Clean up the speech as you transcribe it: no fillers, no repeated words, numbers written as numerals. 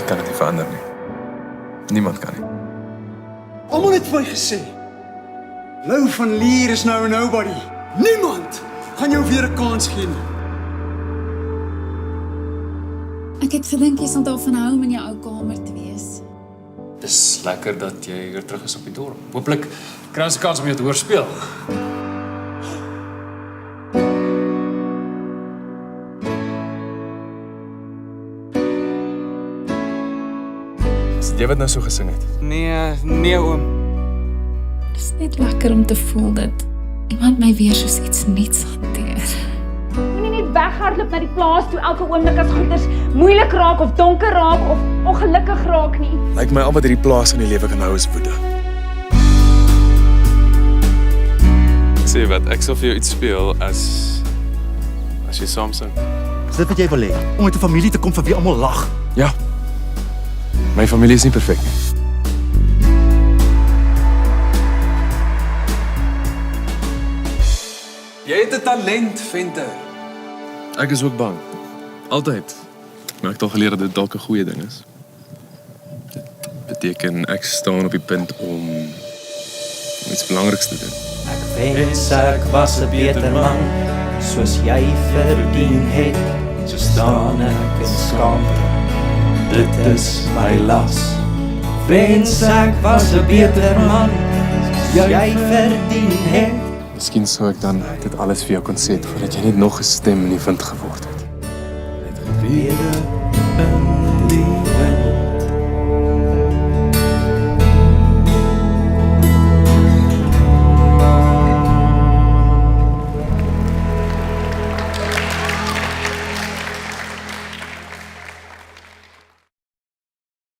kan dit nie verander nie. Niemand kan nie. Almal het vir my gesê, Lou van Lier is nou 'n nobody. Niemand gaan jou weer 'n kans gee nie. Ek het gedink jy sal daarvan hou om in jou ou kamer te wees. Dis lekker dat jy weer terug is op die dorp. Hooplik kry ons 'n kans om jou te hoor speel. Is dit jy wat nou so gesing het? Nee oom. Dit is net lekker om te voel dat iemand my weer soos iets nuuts hanteer. Moenie net weghardloop na die plaas toe elke oomblik as goeders moeilik raak of donker raak of ongelukkig raak nie. Lyk my al wat hierdie plaas in die lewe kan hou is woede. Sê wat, ek sal vir jou iets speel as jy saam sing. Is dit wat jy wil hê? Om met 'n familie te kom vir wie almal lag? Ja. My familie is nie perfek nie. Jy het 'n talent, Venter. Ek is ook bang. Altyd. Maar ek het al geleer dat dit dalk 'n goeie ding is. Dit beteken ek staan op die punt om iets belangriks te doen. Ek wens ek was 'n beter man, soos jy verdien het. So staan ek in skaamte, dit is my las. Wens ek was 'n beter man, soos jy verdien het. Miskien sou ek dan dit alles vir jou kon sê voordat jy net nog 'n stem in die wind geword het. Weer